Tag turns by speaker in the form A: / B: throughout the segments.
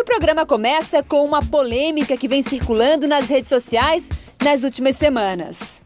A: o programa começa com uma polêmica que vem circulando nas redes sociais nas últimas semanas.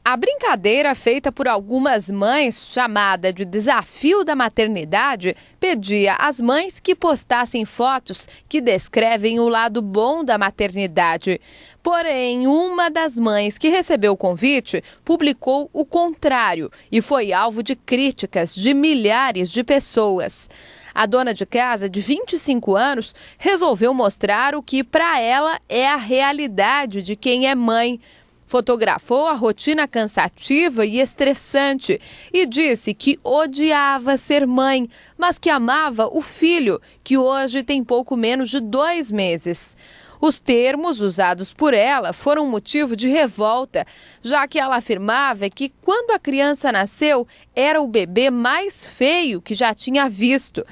B: A brincadeira feita por algumas mães, chamada de Desafio da Maternidade, pedia às mães que postassem fotos que descrevem o lado bom da maternidade. Porém, uma das mães que recebeu o convite publicou o contrário e foi alvo de críticas de milhares de pessoas. A dona de casa, de 25 anos, resolveu mostrar o que para ela é a realidade de quem é mãe. Fotografou a rotina cansativa e estressante e disse que odiava ser mãe, mas que amava o filho, que hoje tem pouco menos de 2 meses. Os termos usados por ela foram motivo de revolta, já que ela afirmava que quando a criança nasceu, era o bebê mais feio que já tinha visto.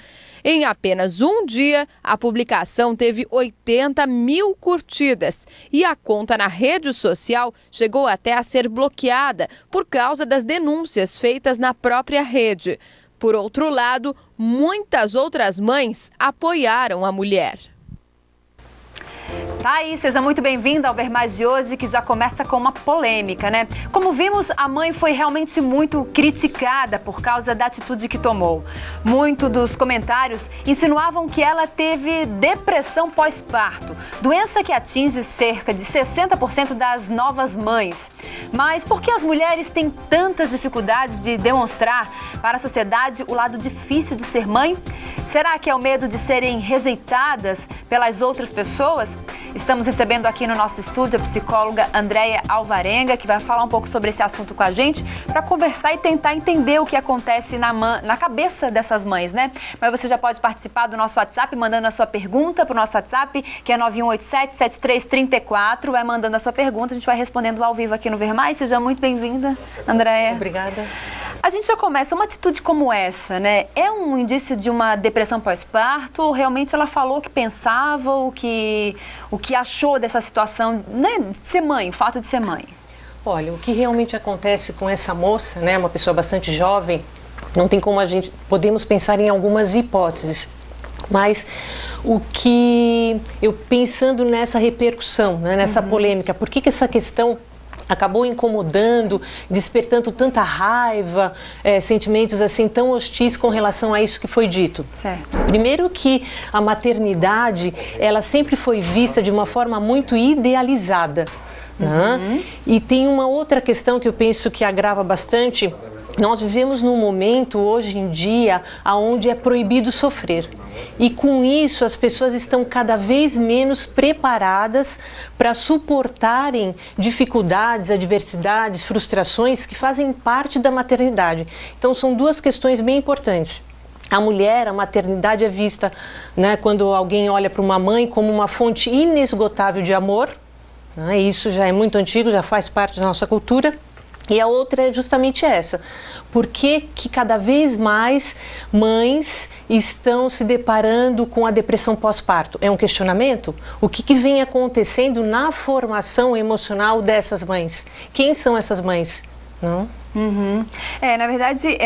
B: Em apenas um dia, a publicação teve 80 mil curtidas e a conta na rede social chegou até a ser bloqueada por causa das denúncias feitas na própria rede. Por outro lado, muitas outras mães apoiaram a mulher.
C: Tá aí, seja muito bem-vinda ao Ver Mais de hoje, que já começa com uma polêmica, né? Como vimos, a mãe foi realmente muito criticada por causa da atitude que tomou. Muitos dos comentários insinuavam que ela teve depressão pós-parto, doença que atinge cerca de 60% das novas mães. Mas por que as mulheres têm tantas dificuldades de demonstrar para a sociedade o lado difícil de ser mãe? Será que é o medo de serem rejeitadas pelas outras pessoas? Estamos recebendo aqui no nosso estúdio a psicóloga Andréia Alvarenga, que vai falar um pouco sobre esse assunto com a gente, para conversar e tentar entender o que acontece na cabeça dessas mães, né? Mas você já pode participar do nosso WhatsApp, mandando a sua pergunta para o nosso WhatsApp, que é 9187-7334. Vai mandando a sua pergunta, a gente vai respondendo ao vivo aqui no Ver Mais. Seja muito bem-vinda, Andréia.
D: Obrigada.
C: A gente já começa, uma atitude como essa, né? É um indício de uma depressão pós-parto ou realmente ela falou o que pensava, o que achou dessa situação, né? De ser mãe, o fato de ser mãe?
D: Olha, o que realmente acontece com essa moça, né? Uma pessoa bastante jovem, não tem como podemos pensar em algumas hipóteses. Mas o que eu pensando nessa repercussão, né? Nessa polêmica, por que essa questão acabou incomodando, despertando tanta raiva, sentimentos assim tão hostis com relação a isso que foi dito?
C: Certo.
D: Primeiro que a maternidade, ela sempre foi vista de uma forma muito idealizada. Né? E tem uma outra questão que eu penso que agrava bastante. Nós vivemos num momento, hoje em dia, onde é proibido sofrer. E com isso, as pessoas estão cada vez menos preparadas para suportarem dificuldades, adversidades, frustrações que fazem parte da maternidade. Então, são duas questões bem importantes. A mulher, a maternidade é vista, né, quando alguém olha para uma mãe como uma fonte inesgotável de amor. Né, isso já é muito antigo, já faz parte da nossa cultura. E a outra é justamente essa. Por que cada vez mais mães estão se deparando com a depressão pós-parto? É um questionamento? O que vem acontecendo na formação emocional dessas mães? Quem são essas mães? Não?
C: Na verdade,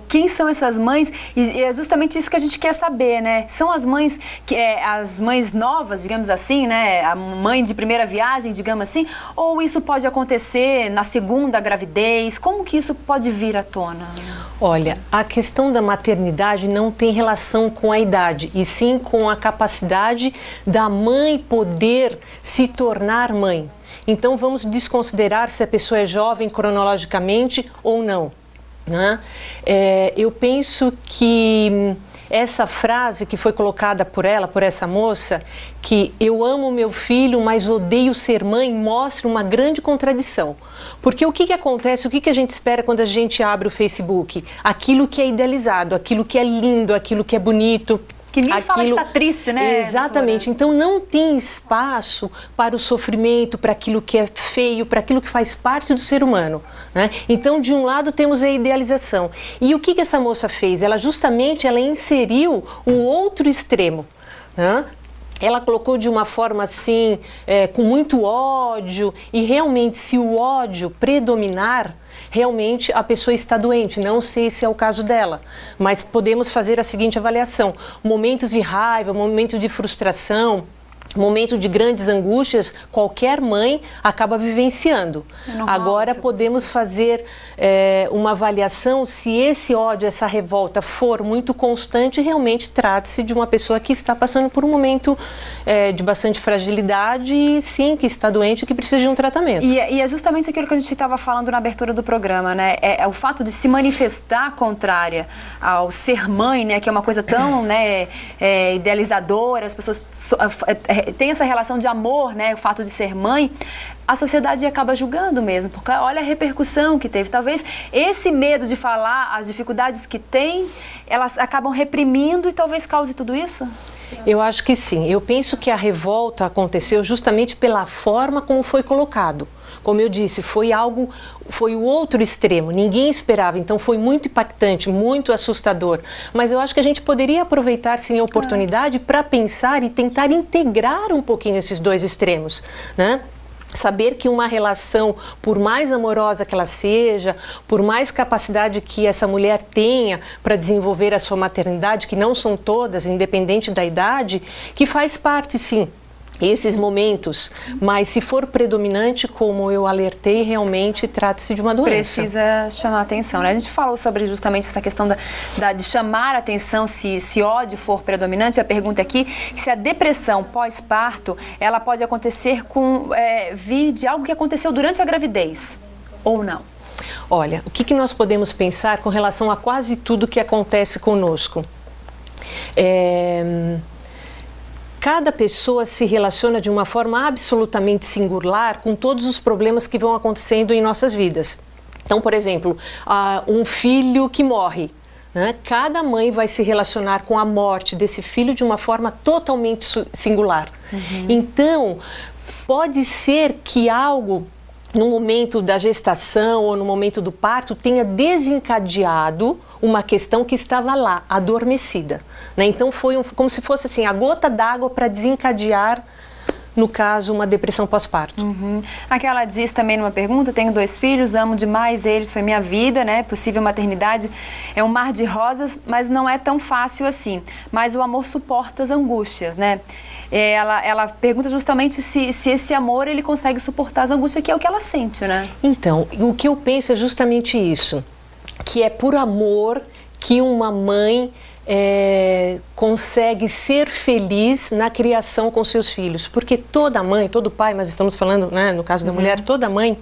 C: quem são essas mães? E é justamente isso que a gente quer saber, né? São as mães as mães novas, digamos assim, né? A mãe de primeira viagem, digamos assim, ou isso pode acontecer na segunda gravidez? Como que isso pode vir à tona?
D: Olha, a questão da maternidade não tem relação com a idade, e sim com a capacidade da mãe poder se tornar mãe. Então vamos desconsiderar se a pessoa é jovem cronologicamente ou não. Né? Eu penso que essa frase que foi colocada por essa moça, que eu amo meu filho, mas odeio ser mãe, mostra uma grande contradição. Porque o que acontece, o que a gente espera quando a gente abre o Facebook? Aquilo que é idealizado, aquilo que é lindo, aquilo que é bonito.
C: Que nem fala que tá triste, né?
D: Exatamente. Então não tem espaço para o sofrimento, para aquilo que é feio, para aquilo que faz parte do ser humano. Né? Então, de um lado, temos a idealização. E o que essa moça fez? Ela inseriu o outro extremo. Né? Ela colocou de uma forma assim, com muito ódio, e realmente se o ódio predominar, realmente a pessoa está doente. Não sei se é o caso dela, mas podemos fazer a seguinte avaliação: momentos de raiva, momentos de frustração, momento de grandes angústias, qualquer mãe acaba vivenciando. Agora podemos fazer uma avaliação se esse ódio, essa revolta for muito constante, realmente trata-se de uma pessoa que está passando por um momento de bastante fragilidade e sim, que está doente e que precisa de um tratamento.
C: E é justamente aquilo que a gente estava falando na abertura do programa, né? É o fato de se manifestar contrária ao ser mãe, né? Que é uma coisa tão idealizadora, as pessoas tem essa relação de amor, né, o fato de ser mãe, a sociedade acaba julgando mesmo, porque olha a repercussão que teve. Talvez esse medo de falar as dificuldades que tem, elas acabam reprimindo e talvez cause tudo isso?
D: Eu acho que sim. Eu penso que a revolta aconteceu justamente pela forma como foi colocado. Como eu disse, foi o outro extremo, ninguém esperava, então foi muito impactante, muito assustador. Mas eu acho que a gente poderia aproveitar sim a oportunidade para pensar e tentar integrar um pouquinho esses dois extremos, né? Saber que uma relação, por mais amorosa que ela seja, por mais capacidade que essa mulher tenha para desenvolver a sua maternidade, que não são todas, independente da idade, que faz parte sim esses momentos, mas se for predominante, como eu alertei, realmente trata-se de uma doença.
C: Precisa chamar atenção, né? A gente falou sobre justamente essa questão de chamar atenção se ódio for predominante. A pergunta aqui, se a depressão pós-parto, ela pode acontecer vir de algo que aconteceu durante a gravidez, ou não?
D: Olha, o que nós podemos pensar com relação a quase tudo que acontece conosco? Cada pessoa se relaciona de uma forma absolutamente singular com todos os problemas que vão acontecendo em nossas vidas. Então, por exemplo, um filho que morre, né? Cada mãe vai se relacionar com a morte desse filho de uma forma totalmente singular. Então, pode ser que algo no momento da gestação ou no momento do parto tenha desencadeado uma questão que estava lá, adormecida, né? Então foi como se fosse assim, a gota d'água para desencadear, no caso, uma depressão pós-parto.
C: Aqui ela diz também numa pergunta: tenho 2 filhos, amo demais eles, foi minha vida, né? Possível maternidade é um mar de rosas, mas não é tão fácil assim. Mas o amor suporta as angústias, né? Ela pergunta justamente se esse amor ele consegue suportar as angústias, que é o que ela sente, né?
D: Então, o que eu penso é justamente isso, que é por amor que uma mãe consegue ser feliz na criação com seus filhos. Porque toda mãe, todo pai, mas estamos falando, né, no caso da mulher, toda mãe,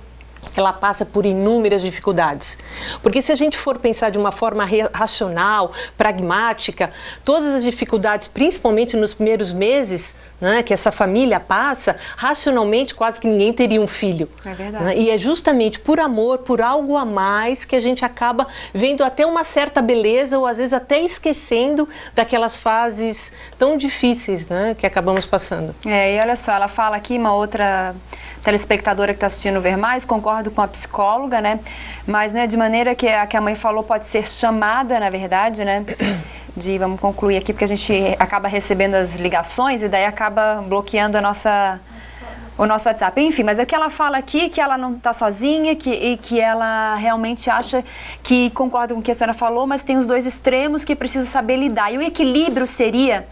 D: ela passa por inúmeras dificuldades. Porque se a gente for pensar de uma forma racional, pragmática, todas as dificuldades, principalmente nos primeiros meses, né, que essa família passa, racionalmente quase que ninguém teria um filho.
C: É verdade.
D: Né? E é justamente por amor, por algo a mais, que a gente acaba vendo até uma certa beleza ou às vezes até esquecendo daquelas fases tão difíceis, né, que acabamos passando.
C: E olha só, ela fala aqui, uma outra telespectadora que está assistindo o Ver Mais, concordo com a psicóloga, né? Mas né, de maneira que a mãe falou, pode ser chamada, na verdade, né? Vamos concluir aqui, porque a gente acaba recebendo as ligações e daí acaba bloqueando o nosso WhatsApp. Enfim, mas é que ela fala aqui que ela não está sozinha e que ela realmente acha que concorda com o que a senhora falou, mas tem os dois extremos que precisa saber lidar. E o equilíbrio seria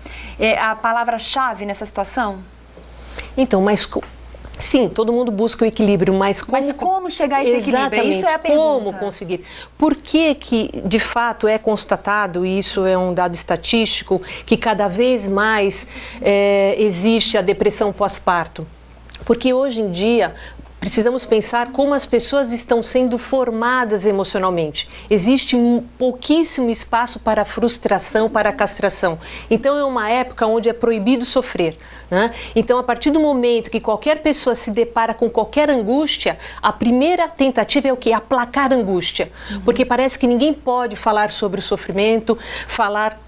C: a palavra-chave nessa situação?
D: Então, mas... Sim, todo mundo busca o equilíbrio, mas
C: como chegar a esse equilíbrio? Isso é a pergunta.
D: Como conseguir? Por que de fato é constatado, e isso é um dado estatístico, que cada vez mais existe a depressão pós-parto? Porque hoje em dia precisamos pensar como as pessoas estão sendo formadas emocionalmente. Existe pouquíssimo espaço para frustração, para castração. Então é uma época onde é proibido sofrer, né? Então a partir do momento que qualquer pessoa se depara com qualquer angústia, a primeira tentativa é o quê? Aplacar a angústia. Porque parece que ninguém pode falar sobre o sofrimento, falar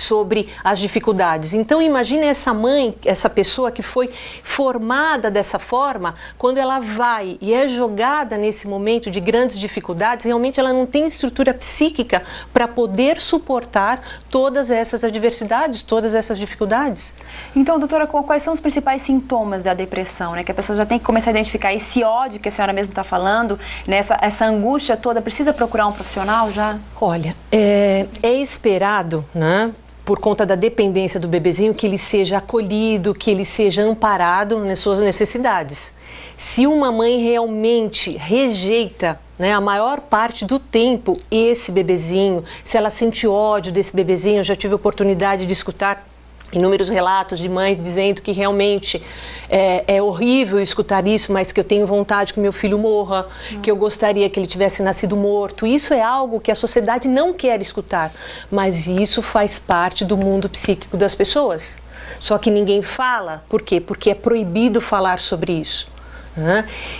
D: sobre as dificuldades. Então imagine essa mãe, essa pessoa que foi formada dessa forma, quando ela vai e é jogada nesse momento de grandes dificuldades, realmente ela não tem estrutura psíquica para poder suportar todas essas adversidades, todas essas dificuldades.
C: Então, doutora, quais são os principais sintomas da depressão, né? Que a pessoa já tem que começar a identificar esse ódio que a senhora mesmo está falando, né? Essa angústia toda, precisa procurar um profissional já?
D: Olha, é esperado, né, por conta da dependência do bebezinho, que ele seja acolhido, que ele seja amparado nas suas necessidades. Se uma mãe realmente rejeita, né, a maior parte do tempo esse bebezinho, se ela sente ódio desse bebezinho, eu já tive a oportunidade de escutar inúmeros relatos de mães dizendo que realmente é horrível escutar isso, mas que eu tenho vontade que meu filho morra, que eu gostaria que ele tivesse nascido morto. Isso é algo que a sociedade não quer escutar, mas isso faz parte do mundo psíquico das pessoas. Só que ninguém fala. Por quê? Porque é proibido falar sobre isso.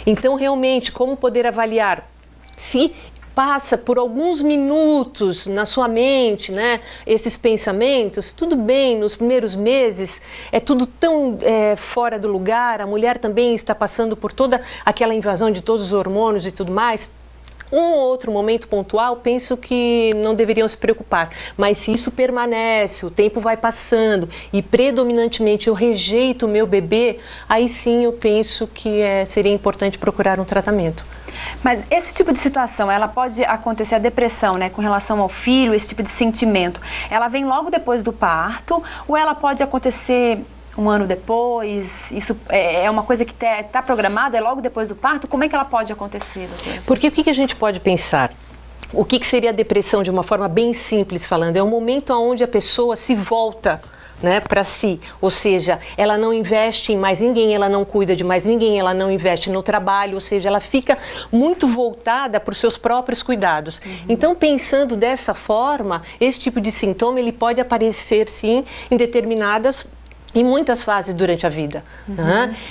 D: Então, realmente, como poder avaliar se passa por alguns minutos na sua mente, né, esses pensamentos, tudo bem, nos primeiros meses é tudo tão fora do lugar, a mulher também está passando por toda aquela invasão de todos os hormônios e tudo mais. Um ou outro momento pontual, penso que não deveriam se preocupar, mas se isso permanece, o tempo vai passando e predominantemente eu rejeito o meu bebê, aí sim eu penso que seria importante procurar um tratamento.
C: Mas esse tipo de situação, ela pode acontecer, a depressão, né, com relação ao filho, esse tipo de sentimento, ela vem logo depois do parto ou ela pode acontecer um ano depois? Isso é uma coisa que está programada, é logo depois do parto? Como é que ela pode acontecer, doutora?
D: Porque o que a gente pode pensar? O que seria a depressão de uma forma bem simples falando? É um momento onde a pessoa se volta, né, para si, ou seja, ela não investe em mais ninguém, ela não cuida de mais ninguém, ela não investe no trabalho, ou seja, ela fica muito voltada para os seus próprios cuidados. Então, pensando dessa forma, esse tipo de sintoma ele pode aparecer sim em muitas fases durante a vida.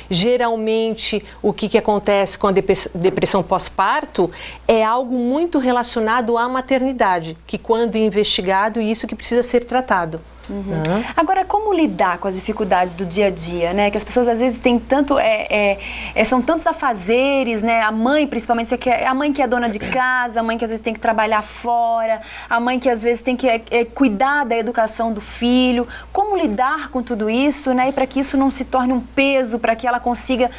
D: Geralmente, o que acontece com a depressão pós-parto é algo muito relacionado à maternidade, que quando investigado, isso que precisa ser tratado.
C: Agora, como lidar com as dificuldades do dia a dia, né? Que as pessoas às vezes têm tanto, são tantos afazeres, né? A mãe, principalmente, a mãe que é dona de casa, a mãe que às vezes tem que trabalhar fora, a mãe que às vezes tem que cuidar da educação do filho. Como lidar com tudo isso, né? E para que isso não se torne um peso, para que ela consiga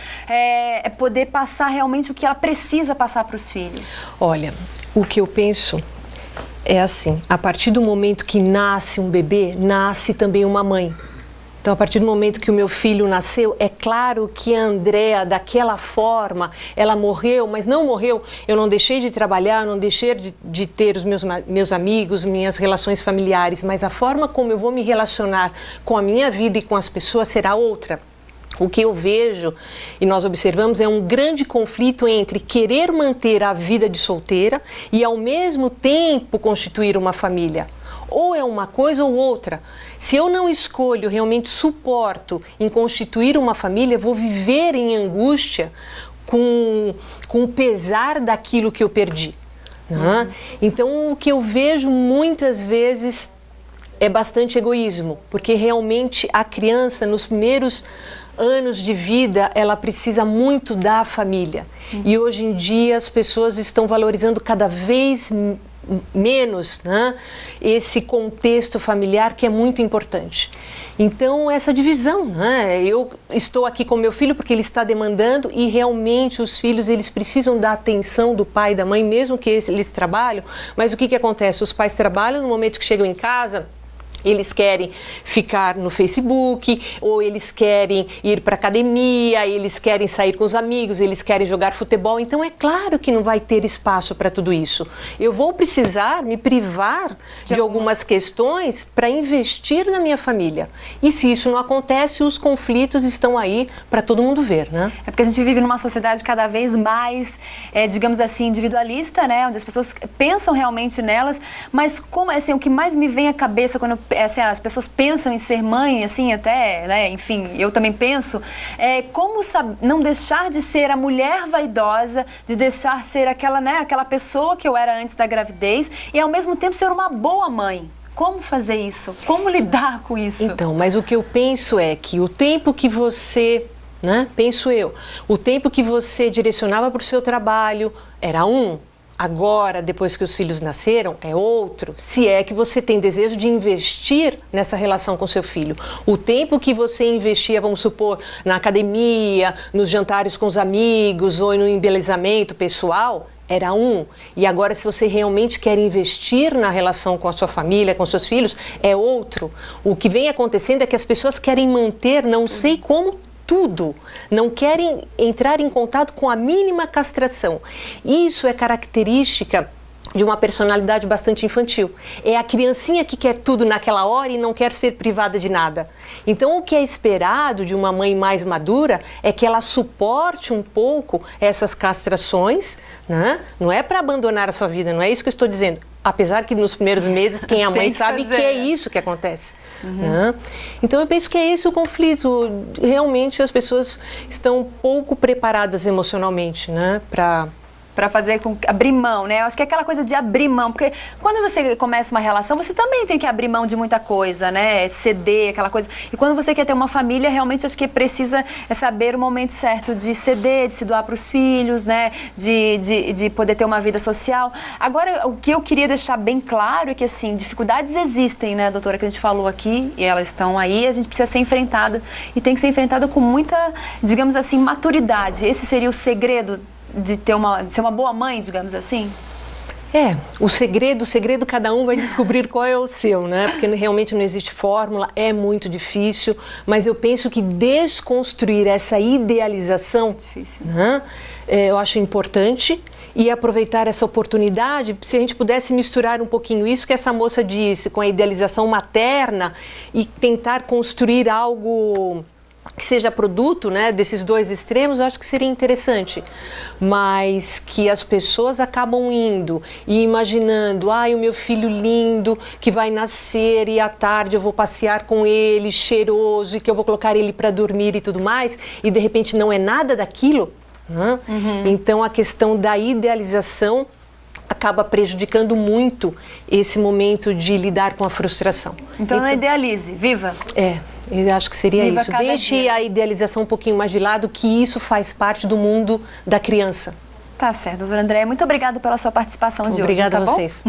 C: poder passar realmente o que ela precisa passar para os filhos?
D: Olha, o que eu penso é assim, a partir do momento que nasce um bebê, nasce também uma mãe. Então, a partir do momento que o meu filho nasceu, é claro que a Andréa, daquela forma, ela morreu, mas não morreu, eu não deixei de trabalhar, não deixei de ter os meus amigos, minhas relações familiares, mas a forma como eu vou me relacionar com a minha vida e com as pessoas será outra. O que eu vejo e nós observamos é um grande conflito entre querer manter a vida de solteira e ao mesmo tempo constituir uma família. Ou é uma coisa ou outra. Se eu não escolho, realmente suporto em constituir uma família, vou viver em angústia com o pesar daquilo que eu perdi. Então, o que eu vejo muitas vezes é bastante egoísmo, porque realmente a criança, nos primeiros anos de vida, ela precisa muito da família. E hoje em dia as pessoas estão valorizando cada vez menos, né, esse contexto familiar que é muito importante. Então, essa divisão, né, eu estou aqui com meu filho porque ele está demandando e realmente os filhos, eles precisam da atenção do pai e da mãe, mesmo que eles trabalham, mas o que acontece? Os pais trabalham, no momento que chegam em casa, eles querem ficar no Facebook, ou eles querem ir para a academia, eles querem sair com os amigos, eles querem jogar futebol. Então, é claro que não vai ter espaço para tudo isso. Eu vou precisar me privar de algumas questões para investir na minha família. E se isso não acontece, os conflitos estão aí para todo mundo ver, né?
C: É porque a gente vive numa sociedade cada vez mais, digamos assim, individualista, né? Onde as pessoas pensam realmente nelas, mas como, assim, o que mais me vem à cabeça quando assim, as pessoas pensam em ser mãe, assim, até, né, enfim, eu também penso, como não deixar de ser a mulher vaidosa, de deixar ser aquela, né, aquela pessoa que eu era antes da gravidez e ao mesmo tempo ser uma boa mãe. Como fazer isso? Como lidar com isso?
D: Então, mas o que eu penso é que o tempo que você, penso eu, o tempo que você direcionava para o seu trabalho era um. Agora, depois que os filhos nasceram, é outro. Se é que você tem desejo de investir nessa relação com seu filho. O tempo que você investia, vamos supor, na academia, nos jantares com os amigos ou no embelezamento pessoal, era um. E agora, se você realmente quer investir na relação com a sua família, com seus filhos, é outro. O que vem acontecendo é que as pessoas querem manter, não sei como, tudo, não querem entrar em contato com a mínima castração. Isso é característica de uma personalidade bastante infantil. É a criancinha que quer tudo naquela hora e não quer ser privada de nada. Então, o que é esperado de uma mãe mais madura é que ela suporte um pouco essas castrações, Não é para abandonar a sua vida, não é isso que eu estou dizendo. Apesar que nos primeiros meses quem é mãe sabe que é isso que acontece. Então eu penso que é esse o conflito. Realmente as pessoas estão pouco preparadas emocionalmente,
C: para fazer abrir mão, né? Eu acho que é aquela coisa de abrir mão, porque quando você começa uma relação, você também tem que abrir mão de muita coisa, né? Ceder, aquela coisa. E quando você quer ter uma família, realmente acho que precisa saber o momento certo de ceder, de se doar para os filhos, né? De poder ter uma vida social. Agora, o que eu queria deixar bem claro é que, assim, dificuldades existem, né, doutora, que a gente falou aqui, e elas estão aí, a gente precisa ser enfrentada, e tem que ser enfrentada com muita, digamos assim, maturidade. Esse seria o segredo de ser uma boa mãe, digamos assim?
D: O segredo cada um vai descobrir qual é o seu, Porque realmente não existe fórmula, é muito difícil, mas eu penso que desconstruir essa idealização, eu acho importante, e aproveitar essa oportunidade, se a gente pudesse misturar um pouquinho isso que essa moça disse, com a idealização materna e tentar construir algo que seja produto, desses dois extremos, eu acho que seria interessante, mas que as pessoas acabam indo e imaginando, o meu filho lindo que vai nascer e à tarde eu vou passear com ele, cheiroso, e que eu vou colocar ele para dormir e tudo mais, e de repente não é nada daquilo, Então a questão da idealização acaba prejudicando muito esse momento de lidar com a frustração.
C: Então não idealize, viva!
D: Eu acho que seria isso. Deixe a idealização um pouquinho mais de lado, que isso faz parte do mundo da criança.
C: Tá certo, doutora Andréia. Muito obrigada pela sua participação de hoje.
D: Obrigada a vocês.